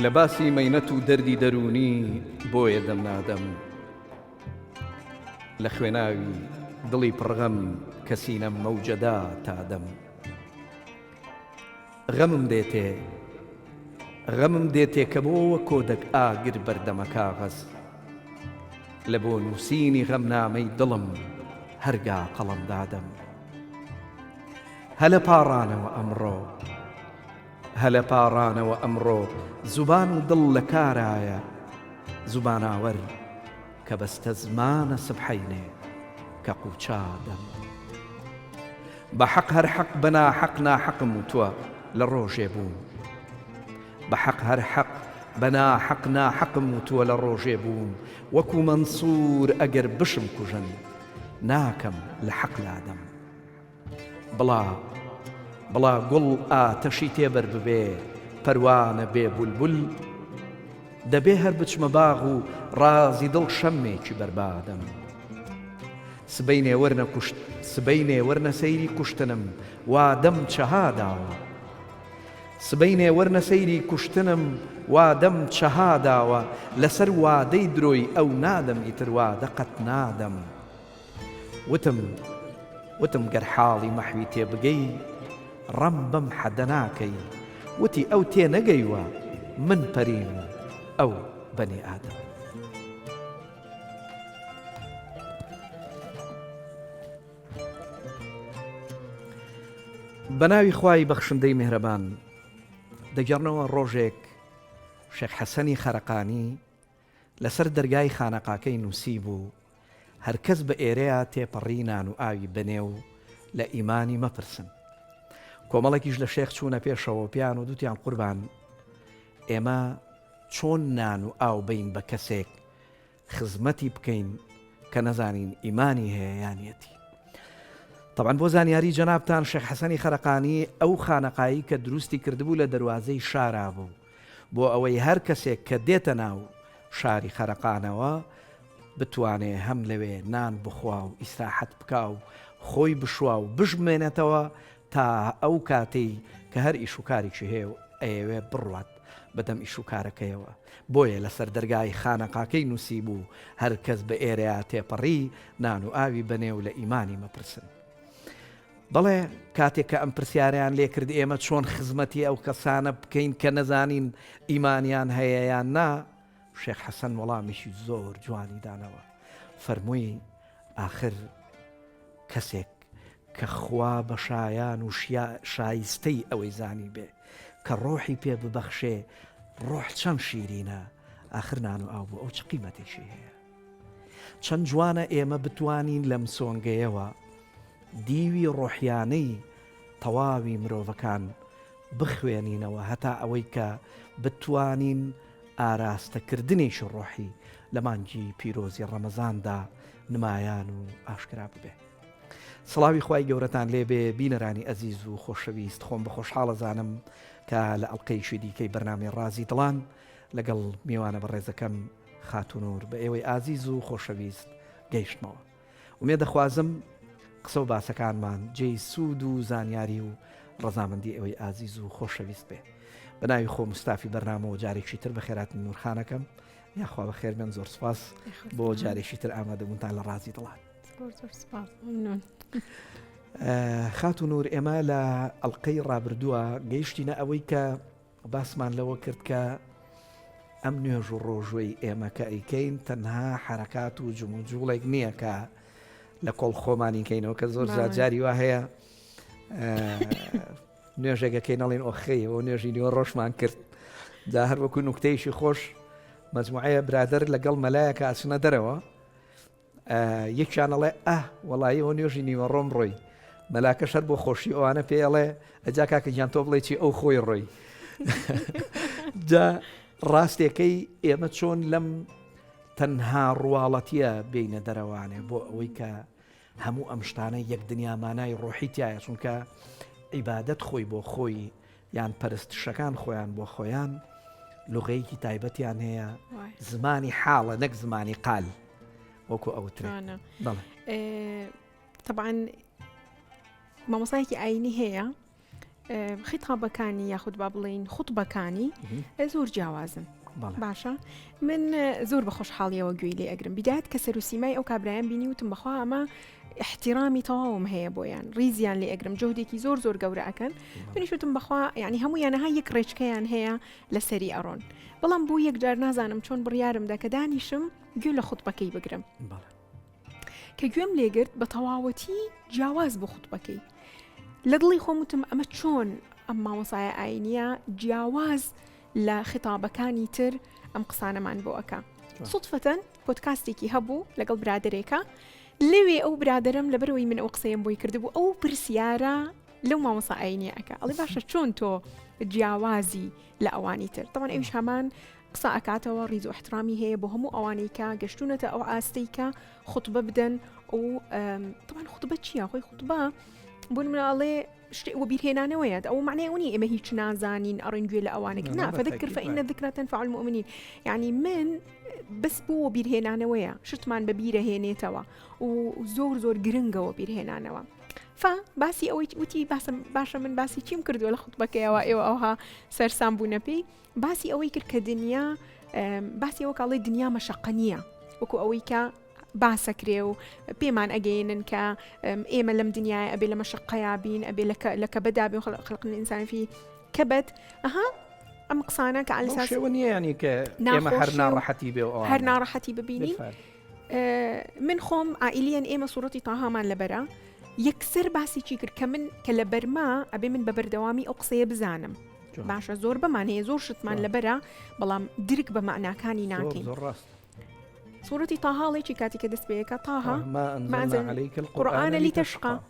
لباسی مەینەت و دەردی دەرونی بۆیە دەم نادەم لە خوێناوی دڵی پڕغەم کەسینە مەوجەدا تادەم غەمم دێتێ کە بۆوە کۆدەک ئاگر بەردەمە کاغەز لە بۆ نووسینی غەمنامەی دڵم هەرگا قەڵەم دادەم هەلە پاڕانەوە ئەمڕۆ زوبان و دڵ لە کارایە زوباناوەر کە بەستە زمانە سبحەینێ کە قوچادەم بە حەق هەر حەق بەنا حەق ناحەقم وتووە لە ڕۆژێ بووم بە حەق هەر حەق بەنا حەق ناحەقم وتووە لە ڕۆژێ بووم وەکو مەنسوور ئەگەر بشم کوژن ناکەم لە حەق لادەم بڵا گوڵ ئاتەشی تێبەر ببێ پەروانە بێ بولبول دەبێ هەر بچمە باغ و ڕازی دڵ شەمێکی بەربادەم سبەینێ وەرنە سەیری کوشتنم وادەم چەهاداوە لەسەر وادەی درۆی ئەو نادەم ئیتر وادە قەت نادەم وتم گەر حاڵی مەحوی تێ بگەی ڕەم بەم حەدە ناکەی وتی ئەو تێ نەگەیوە من پەریم ئەو بەنی ئادەم بەناوی خوای بەخشندەی میهرەبان دەگەڕنەوە ڕۆژێک شێخ حەسەنی خەرەقانی لەسەر دەرگای خانەقاکەی نووسی بوو هەرکەس بە ئێرەیە تێپەڕی نان و ئاوی بنێ و لە ئیمانی مەپرسن کۆمەڵێکیش لە شێخ چوونە پێشەوە پیان و دوتیان قوربان ئێمە چۆن نان و ئاو بین بە کەسێک خزمەتی بکەین کە نەزانین ئیمانی هەیە یانیەتی طبعاً بۆ زانیاری جەنابتان شێخ حەسەنی خەرەقانی ئەو خانەقایی کە دروستی کردبوو لە دەروازەی شارا بوو بۆ ئەوەی هەر کەسێک کە دێتە ناو شاری خەرەقانەوە بتوانێ هەم لەوێ نان بخوا و ئیسراحەت بکا و خۆی بشوا و بژمێنێتەوە تا ئەو کاتەی کە هەر ئیش و کارێکی هەیە و ئەیەوێ بڕوات بەدەم ئیش و کارەکەیەوە بۆیە لەسەر دەرگای خانەقاکەی نووسی بوو هەر کەس بە ئێرەیە تێپەڕی نان و ئاوی بنێ و لە ئیمانی مەپرسن بەڵێ کاتێک کە ئەم پرسیاریان لێ کرد ئێمە چۆن خزمەتی ئەو کەسانە بکەین کە نەزانین ئیمانیان هەیە یان نا شێخ حەسەن وەڵامیشی زۆر جوانی دانەوە فەرمووی ئاخر کەسێک کە خوا بە شایان و شایستەی ئەوەی زانی بێ کە ڕۆحی پێ ببەخشێ ڕۆح چەند شیرینە ئاخر نان و ئاو بوو ئەو چ قیمەتێکی هەیە چەند جوانە ئێمە بتوانین لەم سۆنگەیەوە دیوی ڕۆحیانەی تەواوی مرۆڤەکان بخوێنینەوە هەتا ئەوەی کە بتوانین ئاراستەکردنیش ڕۆحی لە مانگی پیرۆزی ڕەمەزاندا نمایان و ئاشکرا ببێ سڵاوی خوای گەورەتان لێبێ بینەرانی ئەزیز و خۆشەویست خۆم بە خۆشحاڵەزانم کە لە ئەڵلقەیشی دیکەی بەرنامەی ڕازی دڵان لەگەڵ میوانە بەڕێزەکەم خاتونور بە ئێوەی ئازیز و خۆشەویست گەیشتمەوە ومێ دەخوازم قسە و باسەکانمان جێی سوود و زانیاری و ڕەزامەندی ئەوەی ئازیز و خۆشەویست بێ بە ناوی خۆ مستافی بەرنامەوە جارێکی تر بە خێراتن نورخانەکەم یاخوا بە خێرمێن زۆر سپاس بۆ جارێکی تر ئامادەبوونتان لە ڕازی دڵان خاتونور ئێمە لە ئەڵلقەی ڕابردووە گەیشتینە ئەوەی کە باسمان لەوە کرد کە ئەم نوێژ و ڕۆژوەی ئێمە کە ئەیکەین تەنها حرەکات و جوڵێک نییە کە لە کۆڵ خۆمانی کەینەوە کە زۆر جاری وا هەیە نوێژێکەکەی نەڵێن ئۆخەیەوە نوێژی نیوە ڕۆژمان کرد دا هەر وەکو نوکتەیشی خۆش مەجموعەیە برادر لەگەڵ مەلایەکە ئاچنە دەرەوە یەکیانەڵێ وەڵایی ئەو نوێژی نیوە ڕۆم ڕۆی مەلاکەش هەر بۆ خۆشی ئەوانە پێڵێ ئەجا کاکە گیان تۆ بڵێ چی ئەو خۆی ڕۆی جا ڕاستێکەی ئێمە چۆن لەم تەنها ڕواڵەتیە بینە دەرەوانێ بۆ ئەوەی کە هەموو ئەم شتانە یەک دنیامانای ڕۆحی تایە چونکە عیبادەت خۆی بۆ خۆی یان پەرستشەکان خۆیان بۆ خۆیان لوغەیەکی تایبەتیان هەیە زمانی حاڵە نەک زمانی قال وەکو ئەوترێ طبعا مامۆستایەکی ئاینی هەیە خطابەکانی یاخود با بڵێن خوتبەکانی زۆر جیاوازن. باشە من زۆر بە خۆشحاڵیەوە گوێی لێ ئەگرم بیدات کە سەروسیمای ئەو کابرایان بینی وتم بەخوا ئەمە احتیرامی تەواوم هەیە بۆیان ڕیزیان لێ ئەگرم جهودێکی زۆر زۆر گەورە ئەکەن منیش وتم بەخوا یعنی هەموویانەها یەک ڕێچکەیان هەیە لەسەری ئەڕۆن بەڵام بۆ یەکجار نازانم چۆن بڕیارمدا کە دانیشم گوێ لە خوتبەکەی بگرم کە گوێم لێگرت بە تەواوەتی جیاواز بۆ خوتبەکەی لە دڵی خۆم وتم ئەمە چۆن ئەم مامۆسایە ئاینیە جیاواز لە خطابەکانی تر ئەم قسانەمان بۆ ئەکا سوتفەتەن پۆدکاستێکی هەبوو لەگەڵ برادرێکە لەوێ ئەو برادرم لەبەرەوەی من ئەو قسەیەم بۆی کردبوو ئەو پرسیارە لەو مامۆسا ئاینیە ئەکا ئەڵێ باشە چۆن تۆ جیاوازی لە ئەوانی تر طبعاً ئەویش هەمان قسە ئەکاتەوە ڕیز و احترامی هەیە بۆ هەموو ئەوانەی کە گەشتونەتە ئەو ئاستەی کە خوتبە بدەن و طبعاً خوتبە چییە خۆی خوتبە بۆ مناڵێ شتێ وە بیرهێنانەوەیە ئەو معنای ئەوەی ئێمە هیچ نازانین ئەڕێن گوێ لە ئەوانێک نا فذكر فإن الذكرى تنفع المؤمنين يعني من بس بۆ بیرهێنانەوەیە شتمان بە بیرەهێنێتەوە و زۆر زۆر گرنگەوە بیرهێنانەوە باسی ئەوەی وتی باشە من باسی چیم کردووە لە خوتبەکەیەوە ئێوە ئەوها سەرسام بوونە پێی باسی ئەوەی کرد کە دنیا باسی ئەوە کاڵی دنیا مەشەقە نییە وەکو ئەوەی کە باسەکرێ و پێمان ئەگەێنن کە ئێمە لەم دنیای ئەبێ لە مەشەقەیە بین ئەبێ لە کەبەدا بێ خەڵقن ئینسانی فی کەبەت ئەم قسانە کە على اساس شو يعني كما هرنا راحتي هرنا راحتي ببيني من خوم عائليا ايما صورتي طه مان لبرا يكسر باسي چیکر کمن کلبرما ابي من ببردوامي اقصي بزانم باشا زور بمعنى زور شتمان لبرا بلام درك بمعنى كاني ناكين صورتي طه لي چیکاتی که دست بيك طه ما انزلنا عليك القرآن لتشقى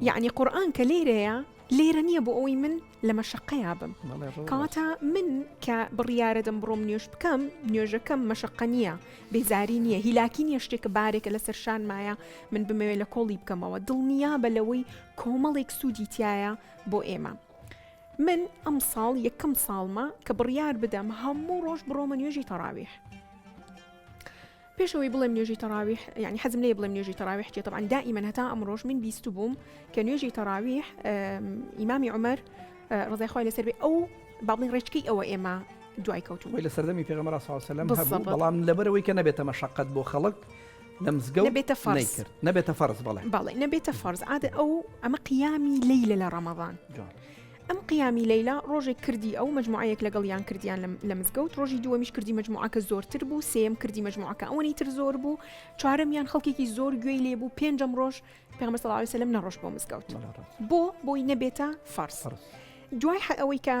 يعني قرآن كليريا ليرانية بۆ ئەوەی من لە مەشەقەیە بم کەواتە من کە بڕیارە دەم بڕۆم نوێژ بکەم نوێژەکەم مەشەقە نییە بێزاری نییە هیلاکی نییە شتێکە بارێکە لەسەر شانمایە من بمەوێت لە کۆڵی بکەمەوە دڵنیا بە لەوەی کۆمەڵێک سوودی تایە بۆ ئێمە من ئەم ساڵ یەکەم ساڵمە کە بڕیار بدەم هەموو ڕۆژ بڕۆمە نوێژی تەراویح پێشەوەی بڵێم نوێژی تەراویح يعني حەزم لێ بڵێم نوێژی تەراویح چێ طبعا دائما هەتا ئەمڕۆژ من بیست بووم کە نوێژی تەراویح ئیمامی عومەر ڕزای خوای لەسەر بێ ئەو با بڵێن ڕێچکەی ئەوە ئێمە دوای کەوتوون وی لە سەردەمی پێغەمبەر صلی الله علیه و سلم هەبوو بەڵام لەبەرەوەی کە نەبێتە مەشەقەت بۆ خەڵک لە مزگەوت نەبێتە فەرز بەڵێ نەبێتە فەرز عادە ئەو ئەمە قیامی لەیلە لە ڕەمەضان ئەم قیامی لەیلا ڕۆژێک کردی ئەو مجموعەیەک لەگەڵیان کردیان لە مزگەوت ڕۆژی دووەمیش کردی مجموعەکە زۆرتر بوو سێم کردی مجموعەکە ئەوەی تر زۆر بوو چوارەمیان خەڵکێکی زۆر گوێی لێ بوو پێنجەم ڕۆژ پێغەمبەر صلی الله علیه و سلم نەڕۆژ بۆ مزگەوت بۆی نەبێتە فەرز دوای ئەوەی کە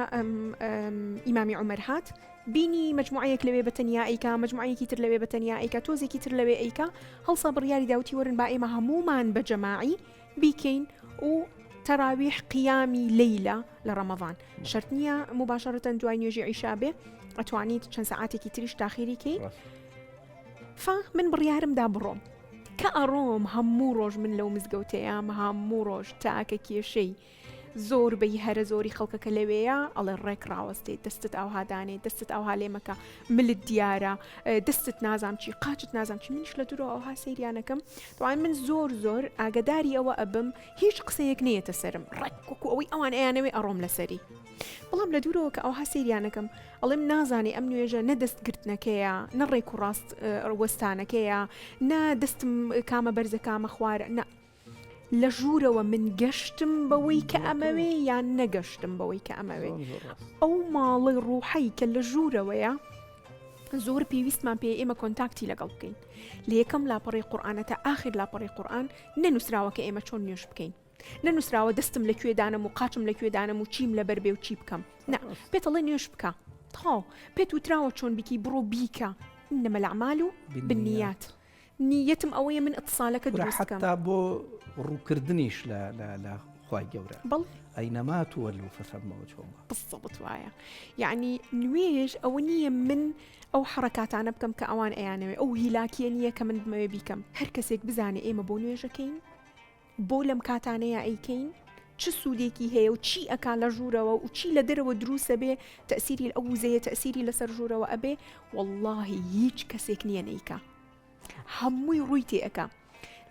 ئیمامی عومەر هات بینی مجموعەیەک لەوێ بەتەنیا ئەیکا مجموعەیەکی تر لەوێ بەتەنیا ئەیکا تۆزێکی تر لەوێ ئەیکا هەڵسا بڕیاری داوتی وەرن با ئێمە هەموومان بە جەماعی بیکەین و تراويح قيامي ليلة لرمضان شرطنيا مباشرة دوای نوێژی عیشا بێ ئەتوانیت چەند ساعاتێکی تریش تاخیری کەی من بڕیارم دا بڕۆم کە ئەڕۆم هەموو ڕۆژ من لەو مزگەوتەیە هەموو ڕۆژ تاکە کێشەی زۆر بەی هەرە زۆری خەڵکەکە لەوەیە ئەڵێ ڕێک ڕاوەستێت دەستت ئەوها دانێت دەستت ئەوها لێمەکە ملت دیارە دەستت نازام چی قاچت نازام چی منش لە دوورەوە ئەوها سەیریانەکەم دوای من زۆر ئاگداری ئەوە ئەبم هیچ قسەیەک نێتە سرم ڕێک وەکو ئەوەی ئەوان ئەیانەوەی ئەڕۆم لەسەری بەڵام لە دوورەوە کە ئەوها سەیریانەکەم ئەڵێم نازانێ ئەم نوێژە نە دەستگرتنەکەیە نە ڕێک و ڕاست وەستانەکەیە نە دەستم کامە بەرزە کامە خوارە نە لە ژوورەوە من گەشتم بەوەی کە ئەمەوێ یان نەگەشتم بەوەی کە ئەمەوێ ئەو ماڵی ڕوحەی کە لە ژوورەوەیە زۆر پێویستمان پێ ئێمە کۆنتاکتی لەگەڵ بکەین لە یەکەم لاپەڕی قورئانە تا ئاخر لاپەڕی قورئان نەنووسراوە کە ئێمە چۆن نوێژ بکەین نەنووسراوە دەستم لەکوێدانم و قاچم لەکوێدانم و چیم لەبەر بێ و چی بکەم نا پێتەڵێ نوێژ بکە تاو پێت وتراوە چۆن بیکی بڕۆ بیکە إنما الأعمال بالنيات نیەتم ئەوەیە من ئەتصالەکە دروست بکەم حتا بۆ ڕووکردنیش لە خوای گەورە بەڵ ئەینەما تولوا فثمە وجه الله بالضبط وایە یعنی نوێژ ئەوە نییە من ئەو حرکاتانە بکەم کە ئەوان ئەیانەوێ ئەو هیلاکیە نییە کە من بمەوێ بیکەم هەر کەسێک بزانێ ئێمە بۆ نوێژەکەین بۆ لەم کاتانەیە ئەیکەین چ سوودێکی هەیە و چی ئەکا لە ژوورەوە و چی لە دەرەوە دروسە بێ تەسیری ئەو وزەیە تەسیری لەسەر ژوورەوە ئەبێ واللهی هیچ کەسێک نییە نەیکە هەمووی ڕووی تێئەکە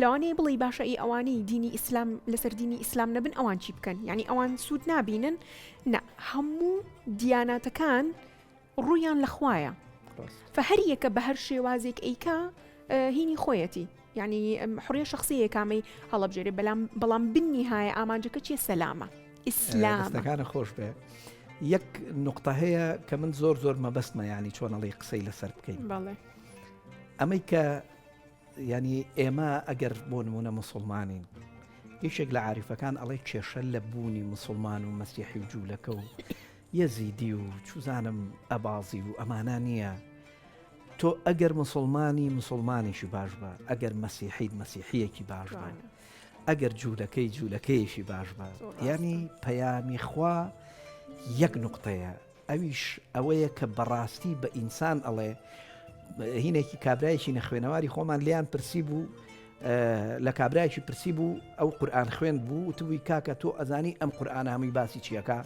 لەوانەیە بڵی باشە ئەی ئەوانەی دینی ئیسلام لەسەر دینی ئیسلام نەبن ئەوان چی بکەن یعنی ئەوان سوود نابینن نە هەموو دیاناتەکان ڕوویان لەخوایە فهەر یەکە بە هەر شێوازێک ئەیکا هینی خۆیەتی یعنی حڕیە شخصیە کامەی هەڵەبژێرێ بەڵام بنیهایە ئامانجەکە چیە سەلامە ئیسلامە دەستەکانە خۆش بێ یەک نقطە هەیە کە من زۆر مەبەستمە ینی چۆنەڵی قسەی لەسەر بکەین بەڵێ ئەمەی کە ینی ئێمە ئەگەر بۆ نمونە مسلمانین یەکێک لە عاریفەکان ئەڵێ کێشە لە بوونی مسلمان و مەسیحی و جوولەکە و یەزیدی و چوزانم ئەبازی و ئەمانە نییە تۆ ئەگەر مسلمانیشی باش بە ئەگەر مەسیحیت مەسیحیەکی باش بە ئەگەر جوولەکەیشی باش بە ینی پەیامی خوا یەک نقطەیە ئەویش ئەوەیە کە بەڕاستی بە ئینسان ئەڵێ هینێکی کابرایەکی نەخوێنەواری خۆمان لیان پرسی بوو لە کابرایەکی پرسی بوو ئەو قورئان خوێن بوو توی کاکە تۆ ئەزانی ئەم قورئانە هەمووی باسی چیەکە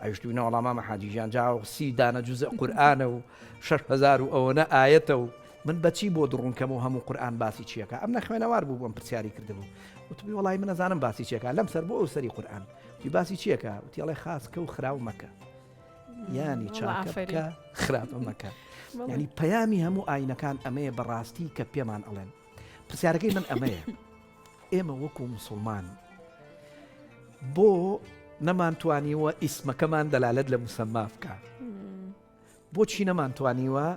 ئەوشتوینە وەڵامە حاجیژیان جا 30 دانە جوزە قورئانە و 6,000 و ئەوەنە ئاەتە و من بەچی بۆ دڕونکەم و هەموو قورئان باسی چیەکە ئەم نەخوێنەوار بوو بۆم پرسیاری کردبوو وتبی وڵی من نەزانم باسی چیەکە لەم سەر بۆ ئەو سەری قورئان توی باسی چیەکە وتیڵێ خاسکە و خراو مەکە ینی چاکە خراپە مەکە ینی پەیامی هەموو ئاینەکان ئەمەیە بەڕاستی کە پێمان ئەڵێن پرسیارەکەی من ئەمەیە ئێمە وەکو مسلمان بۆ نەمانتوانیوە ئیسمەکەمان دەلالەت لە موسەما بکە بۆچی نەمانتوانیوە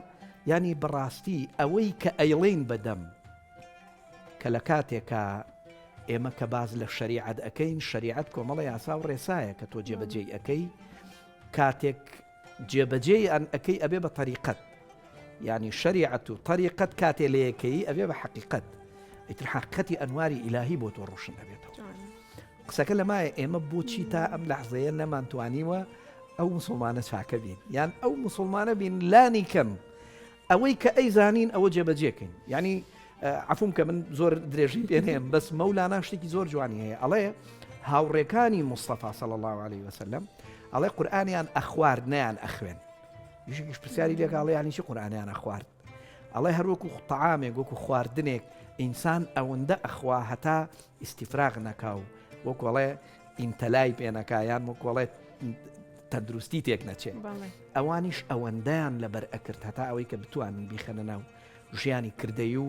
ینی بەڕاستی ئەوەی کە ئەیڵێن بەدەم کە لە کاتێکە ئێمە کە باز لە شەریعەت ئەەکەین شەریعەت کۆمەڵی یاسا و ڕێسایە کە تۆ جێبەجێی ئەەکەی کاتێک جێبەجێی ئەن ئەەکەی ئەبێ بە طریقەت ینی شەریعەت و طریقەت کاتێ لە یەکەی ئەبێ بە حەقیقەت ئیتر حەقیقەتی ئەنواری ئیلاهی بۆ تۆ ڕۆشن ئەبێتەوە قسەکە لەمایە ئێمە بۆچی تا ئەم لەحزەیە نەمانتوانیوە ئەو مسلمانە چاکە بین یان ئەو مسلمانە بین لانی کەم ئەوەی کە ئەی زانین ئەوە جێبەجێکەین ینی عفوم کە من زۆر درێژی پێنێم بەس مەولانا شتێکی زۆر جوانی هەیە ئەڵێ هاوڕێکانی مستەفا صلی الله عليه وسلم ئەڵێ قورئانیان ئەخوارد نەیان ئەخوێن یەکێکیش پرسیاری لێک ئەڵێ یانی چی قورئانیان ئەخوارد ئەڵێ هەروەکو تەعامێک وەکو خواردنێک ئینسان ئەوەندە ئەخوا هەتا ئیستیفراغ نەکاو وەکوڵێ ئینتەلای پێنەکایان وەکوڵێ تەندروستی تێک نەچێت ئەوانیش ئەوەندەیان لەبەر ئەکرد هەتا ئەوەی کە بتوانن بیخەنە ناو ژیانی کردەی و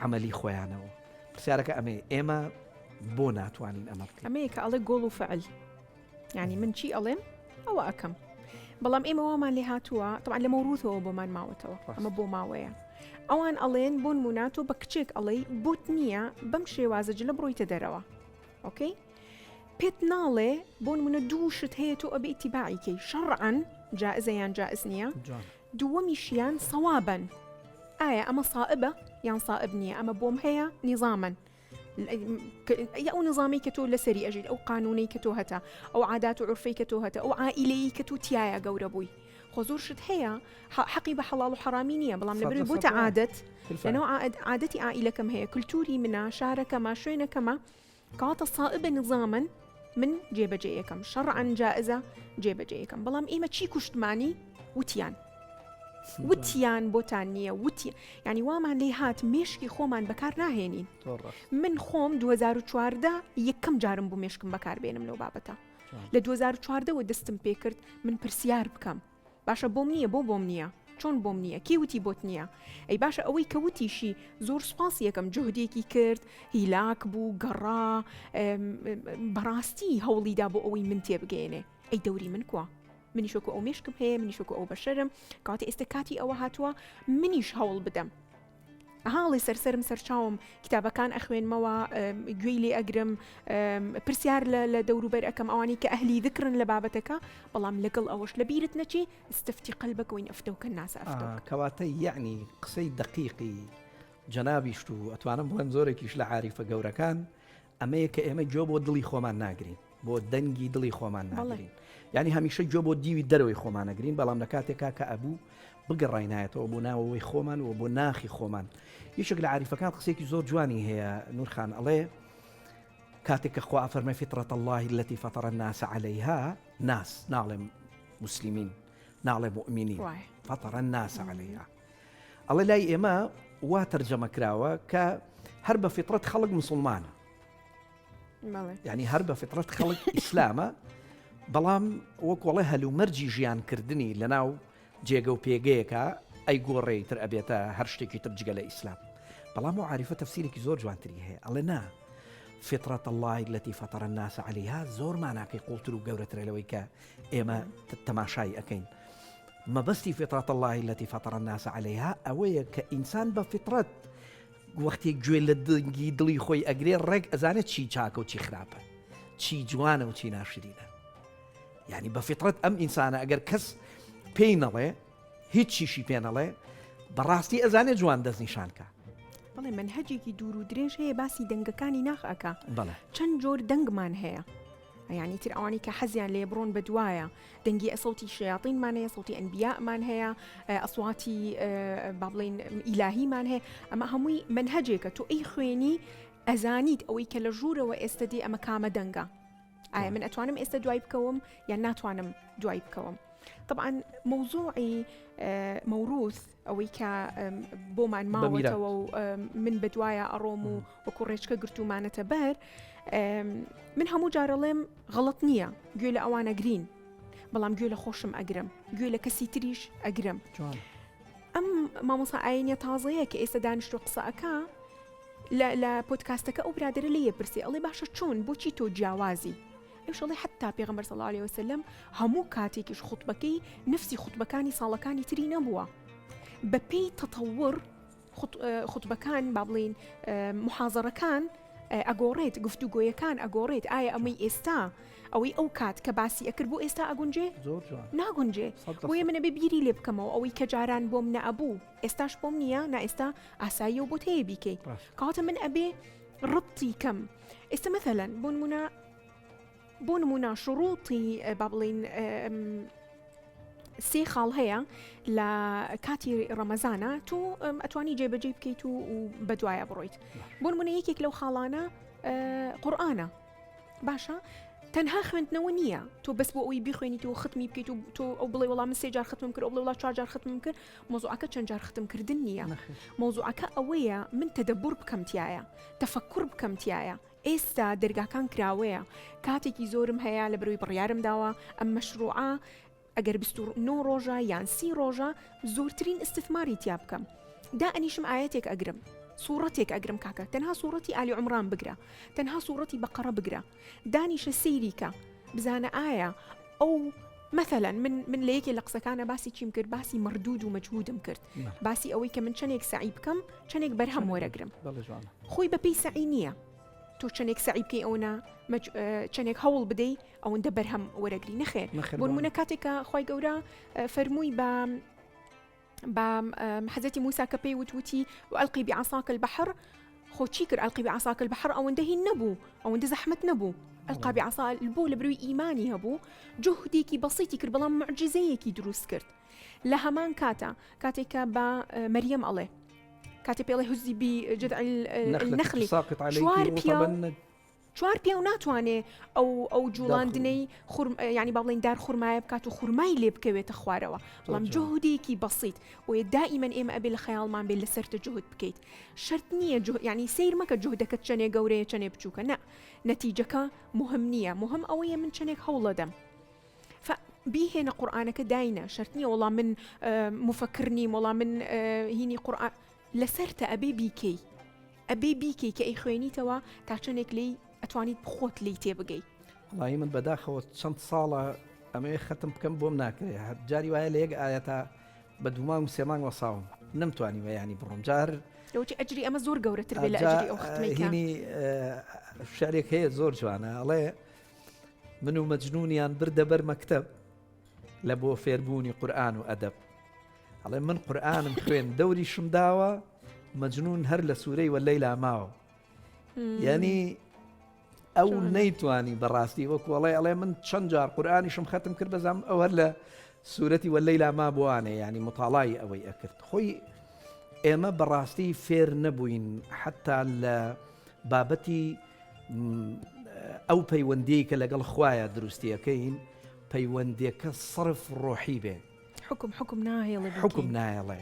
عملی خۆیانەوە پرسیارەکە ئەمێ ئێمە بۆ ناتوانین ئەمە بکەین ئەمەیە کە ئەڵێ گۆڵ و فعل یعنی من چی ئەڵێم ئەوە ئەکەم بەڵام ئێمە وامان لێ هاتووە طبعا لە مەوروثەوە بۆمان ماوەتەوە ئەمە بۆ ماوەیە ئەوان ئەڵێن بۆ نموناتۆ بە کچێک ئەڵێ بۆت نییە بەم شێوازە جلە بڕۆیتە دەرەوە ئۆکەی پێت ناڵێ بۆ نمونە دووشت هەیە تۆ ئەبێ ئیتیباعیکەی شەرعەن جائزە یان جائز نییە دووەمیشیان سەوابن ئایا ئەمە صائبە یان صائب نییە ئەمە بۆم هەیە نیظامن ئەو نظامی کە تۆ لەسەری ئەژیت ئەو قانونەی کە تۆ هەتا ئەو عادات و عورفەی کە تۆ هەتا ئەو عائیلەی کە تۆ تایە گەورە بووی خۆ زۆر شت هەیە حەقی بە حەڵاڵ و حەرامی نییە بەڵام لەبەر بۆتە عادەت لەنەوە عادەتی عائیلەکەم هەیە کولتوری منە شارەکەمە شوێنەکەمە کاتە صائبە نظامن من جێبەجێیەکەم شەرعەن جائزە جێبەجێیەکەم بەڵام ئێمە چی کوشتمانی وتیان بۆتان نییە وتی ینی وامان لێ هات مێشکی خۆمان بەکار ناهێنین من خۆم 2014 یەکەم جارم بوو مێشکم بەکار بێنم لەو بابەتە لە 2014 دەستم پێ کرد من پرسیار بکەم باشە بۆم نییە بۆم نییە چۆن بۆم نییە کی وتی بۆت نییە ئەی باشە ئەوەی کە وتیشی زۆر سوپاس یەکەم جهدێکی کرد هیلاک بوو گەڕا بەڕاستی هەوڵیدا بۆ ئەوەی من تێبگەێنێ ئەی دەوری من کووە منیشۆکو ئەو مێشکم هەیە منیشۆکو ئەو بەشەرم کاتە ئێستا کاتی ئەوە هاتووە منیش هەوڵ بدەم هاڵی سەرسرم سەرچاوم کتابەکان ئەخوێنمەوە گوێی لێ ئەگرم پرسیار لە دەوروبەر ئەەکەم ئەوانی کە ئەهلی ذکرن لە بابەتەکە بەڵام لەگەڵ ئەوەش لە بیرت نەچی استفتی قەلبەکە وین ئەفتەوکە ناسە ئەفتەوکە کەواتە یعنی قسەی دقیقی جەنابیشت و ئەتوانم بڵێم زۆرێکیش لە عاریفە گەورەکان ئەمەیە کە ئێمە جۆ بۆ دڵی خۆمان ناگرین بۆ دەنگی دڵی خۆمان ناگرین یعنی هەمیشە جۆ بۆ دیوی دەرەوەی خۆمانەگرین بەڵام لە کاتێکا کە ئەبوو بگەڕاینایەتەوە بۆ ناوەوەی خۆمان و بۆ ناخی خۆمان یەکێک لە عاریفەکان قسێکی زۆر جوانی هەیە نورخان ئەڵێ کاتێک کە خوا ئەفەرمێ فطرة الله التي فطر الناس عليها ناس ناڵێ مسلمین ناڵێ مؤمنین فطر الناس عليها ئەڵێ لای ئێمە وا تەرجەمە کراوە کە هەر بە فیترەت خەڵک مسلمانە، یعنی هەر بە فیترەت خەڵک ئیسلامە، بەڵام وەکوڵێ هەلومەرجی ژیانکردنی لەناو جێگە و پێگەیەکە ئەی گۆڕێتر ئەبێتە هەر شتێکی تر جگە لە ئیسلام. بەڵام و عاریفە تەفسیرێکی زۆر جوانتری هەیە، ئەڵێ نا فطرة الله التي فطر الناس عليها زۆر ماناکەی قوڵتر و گەورەترە لەوەی کە ئێمە تەماشای ئەەکەین. مەبەستی فطرة الله التي فطر الناس عليها ئەوەیە کە ئینسان بە فطرەت وەختێک گوێ لە دڵی خۆی ئەگرێ ڕێک ئەزانێت چی چاکە و چی خراپە، چی جوانە و چی ناشرینە. یعنی بە فطرەت ئەم ئینسانە ئەگەر کەس پێی نەڵێ هیچ چیشی پێ نەڵێ بەڕاستی ئەزانێت جوان دەستنیشانکە. بەڵێ منهەجێکی دوور و درێژ هەیە باسی دەنگەکانی ناخەکە. بەڵێ چەند جۆر دەنگمان هەیە، یعنی تر ئەوانی کە حەزیان لێ بڕۆن بە دوایە، دەنگی ئەسەوتی شیاطینمان هەیە، سەوتی ئەنبیامان هەیە، ئەسواتی با بڵێن ئیلاهیمان هەیە. ئەمە هەمووی منهەجێکە تۆ ئەی خوێنی ئەزانیت ئەوەی کە لە ژوورەوە ئێستا دێ ئەمە کامە دەنگە، ئایا من ئەتوانم ئێستا دوای بکەوم یان ناتوانم دوای بکەوم. طبعا موضوعی موروث ئەوەی کە بۆمان ماوەتەوە و من بەدوایە ئەڕۆم و وەکو ڕێچکە گرتومانەتە بەر، من هەموو جارەڵێم غەڵەت نییە گوێ لە ئەوانە گرین، بەڵام گوێ لە خۆشم ئەگرم، گوێ لە کەسی تریش ئەگرم. ئەم مامۆستا ئاینە تازەیە کە ئێستا دانیشتۆ قسەکە لە پۆدکاستەکە ئەو برادرە لێ پرسێ، ئەڵێ باشە چۆن بۆچی تۆ جیاوازی؟ ئێشڵێ حتا پێغەمبەر صلی الله علیه وسلم هەموو کاتێکیش خوتبەکەی نفسی خوتبەکانی ساڵەکانی تری نەبووە، بەپێی تەتەور خوتبەکان با بڵین محاضەرەکان ئەگۆڕێت، گفتوگۆیەکان ئەگۆڕێت. ئایا ئەمەی ئێستا ئەوەی ئەو کات کە باسی ئەکرد بۆ ئێستا ئەگونجێ؟ ناگونجێ. بۆیە منە بێ بیری لێ بکەمەوە ئەوەی کە جاران بۆم نەبوو ئێستاش بۆم نییە، نا ئێستا ئاسایی و بۆ تەیە بیکەی کاتە من ئەبێ ڕبتی کەم. ئێستا مەثەلەن بۆ نمونە شروڵی با بڵین سێ خاڵ هەیە لە کاتی ڕەمەزانە تۆ ئەتوانی جێبەجێ بکەیت و بەدوایە بڕۆیت. بۆ نمونە یەکێک لەو خاڵانە قورئانە، باشە تەنها خوێندنەوە نییە، تۆ بەس بۆ ئەوی بیخوێنیت و ختمی بکەیت و تۆ ئەو بڵێ وەڵام من 3 جار ختمم کرد، ئەو بڵێ وڵام 4 جار ختمم کرد. مۆزوعەکە چەند جار ختمکردن نییە، مۆزوعەکە ئەوەیە من تەدەبور بکەم تایە، تەفەکر بکەم تایە. ئێستا دەرگاکان کراوەیە، کاتێکی زۆرم هەیە لە بەروی بڕیارم داوە ئەم مەشروعە ئەگەر 29 ڕۆژە یان 30 ڕۆژە زۆرترین استثماری تیا بکەم. دا ئەنیشم ئاەتێک ئەگرم، سوورەتێک ئەگرم کاکە، تەنها سوورەتی ئالی عومران بگرە، تەنها سوورەتی بەقەرە بگرە، دانیشە سەیریکە بزانە ئایا ئەو مثلا من لە یەکێ لە قسەکانە باسی چیم کرد، باسی مردود و مەجهودم کرد، باسی ئەوەی کە من چەندێک سعی بکەم چەندێک بەرهەم وەرەگرم. خۆی بەپێی سعی نییە، تۆ چەندێک سعی بکەی ئەوە چەندێک هەوڵ بدەی ئەوەندە بەرهەم وەرەگری نەخێر. بۆ نمونە کاتێکە خی گەورە فەرمووی بە حەزەتی موسا کە پێی وتوتی وألقي بعصاك البحر، خۆ چی کرد؟ ئەلقی بعصاك البحر ئەوەندە هین نەبوو، ئەوەندە زەحمەت نەبوو. ئەلقا بعصا بۆ لە بروی ئیمانی هەبوو، جهدێکی بەسیتی کرد بەڵام معجزەیەکی دروست کرد. لە هەمان کاتێکە بە مەریەم ئەڵێ کاتێ پێڵێ هزی بجذع النخل، چوار پیا و ناتوانێ ئەو جوڵاندنەی ینی با بڵێن دار خورمایە بکات و خورمای لێ بکەوێتە خوارەوە، بەڵام جهودێکی بەسیط. وێ دائیمەن ئێمە ئەبێ لە خەیاڵمان بێت لەسەرتە جهود بکەیت. شەرت نییە ینی سیر مەکە جهودەکەت چەنێ گەورەیە چەنێ بچووکە، نە نەتیجەکە مهم نییە، مهم ئەوەیە من چەندێک هەوڵە دەم. بیهێنە قورئانەکە داینە، شەرت نییە وەڵام من مفەکر نیم، وەڵام من هینی قورئان لەسەرتە ئەبێ بیکەی کە ئەی خوێنیتەوە تا چەندێک لی ئەتوانیت بخۆت لی تێبگەی. وڵی من بەداخەوە چەند ساڵە ئەمەوێ ختم بکەم بۆم ناکرێ، جاری وایە لە یەک ئاەتە بە 2 مانگ و 3 مانگ وەساوم نەمتوانی وەیانی بڕۆم. جار لەوەی ئەجری ئەمە زۆر گەورەتر بێ لە ئەجری ئەو ختمەکانی. شارێک هەیە زۆر جوانە، ئەڵێ من و مەجنونیان بردە بەر مەکتەب لە بۆ فێربوونی قورئان و ئەدەب. ئەڵێ من قورئانم خوێن دەوری شم داوە، مەجنون هەر لە سوورەی وەلەیلا ماوە. یعنی ئەو نەیتوانی بەڕاستی وەکوڵێ ئەڵێ من چەند جار قورئانیشم ختم کرد بەزام ئەو هەر لە سوورەتی وەلەیلا ما بوانێ، ینی مطالعی ئەوەی ئەکرد. خۆی ئێمە بەڕاستی فێر نەبووین حتا لە بابەتی ئەو پەیوەندیە کە لەگەڵ خوایە دروستیەکەین، پەیوەندیەکە صرف ڕۆحی بێ، حکم نایڵێ، حکم نایڵێ.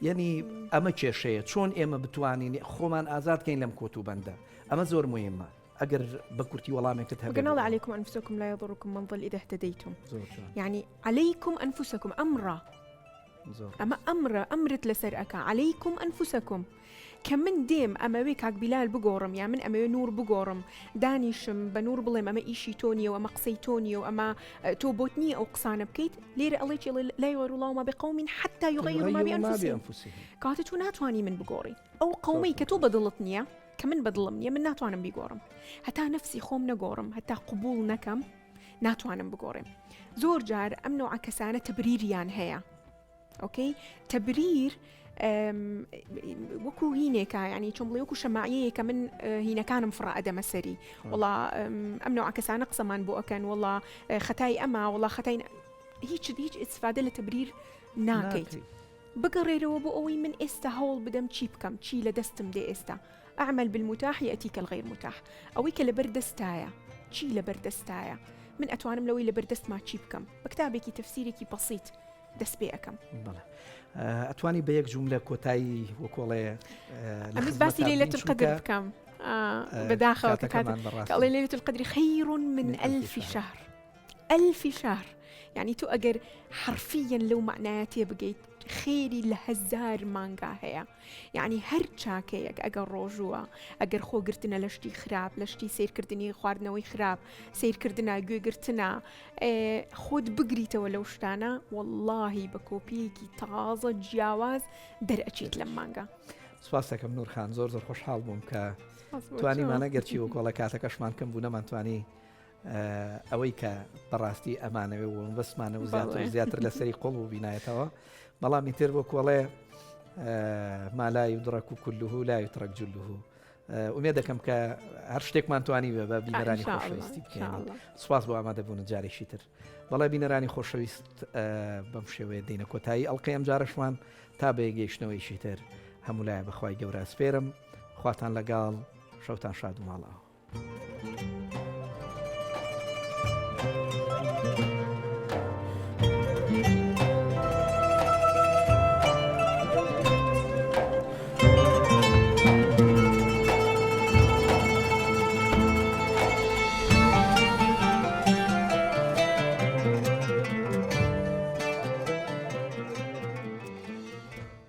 یعنی ئەمە کێشەیە چۆن ئێمە بتوانین خۆمان ئازادکەین لەم کۆتوبەندە ئەمە زۆر مهمە ئەگەر بە کورتی وەڵامێکت هەبێت. وقال الله عليكم أنفسكم لا يضركم من ضل إذا اهتديتم. زۆر يعني عليكم أنفسكم أمرا زۆر أما أمرت لسرأك عليكم أنفسكم كمن ديم أما بيك بلال بقورم يا من أما نور بقورم دانيشم بنور بلم أما إيشي توني وأما قصيتوني وأما توبوتني أو قصانة بكيت لير الله لا يغير الله ما بقوم حتى يغيروا ما بأنفسهم كاتتو ناتواني من بقوري أو قومي كتو بدلتني كمن بدلمني من ناتوانم بقورم حتى نفسي خوم نقورم حتى قبول نكم ناتوانم بقورم زور جار أمنو عكسانة تبريريان هيا أوكي تبرير وكو هينيكا يعني شملي وكو شماعية كمن هنا كان مفرقة دمسري والله أمنو عكسانة قصمان بوأكن والله ختاي أما والله ختاي هيك استفادة لتبرير ناكيت بقرر وبقوي من استا هول بدم تشيبكم تشي لدستم دي استا أعمل بالمتاح يأتيك الغير متاح أويك لبردستايا تشي لبردستايا من أتوانم لوي لبردست ما تشيبكم بكتابك تفسيرك بسيط دەست پێ ئەەکەم ئەتوانی بە یەک جوملە کۆتایی وەکۆڵێ ئەمس باسی لەیلەة القدر بکەم بەداخەوە کە لەیلەة القدر خير من 1000 شهر 1000 شهر يعني تو ئەگەر حرفيا لەو معنایەتێ بگەیت خێری لە 1000 مانگا هەیە يعني هەر چاکەیەک ئەگەر ڕۆژووە ئەگەر خۆگرتنە لە شتی خراپ لە شتی سیرکردنی خواردنەوەی خراپ سیرکردنە گوێگرتنە خۆت بگریتەوە لەو شتانە واللهی بە کۆپیەکی تازە جیاواز دەرئەچیت لەم مانگا. سپاس دەکەم نورخان زۆر زۆر خۆشحاڵ بووم کە توانیمانە گەرچی وەکۆڵە کاتەکەشمان کەم بوو نەمانتوانی ئەوەی کە بەڕاستی ئەمانەوێ و بەسمانە و زیاتر لەسەری قوڵ و بینایەتەوە بەڵامی تر بۆ کۆڵێ ما لا يدرك كله لا يترك جله ومێ دەکەم کە هەر شتێکمان توانی بێ بە بینەرانی خۆشەویستی بکەین. سوپاس بۆ ئامادەبوون جارێکی تر. بەڵێ بینەرانی خۆشەویست بەم شێوەیە دێنە کۆتایی ئەڵقەی ئەم جارەشمان تا بە گەیشتنەوەیشی تر هەموو لایە بەخوای گەورە ئەسپێرم خواتان لەگەڵ شەوتان شاد و ماڵەوە.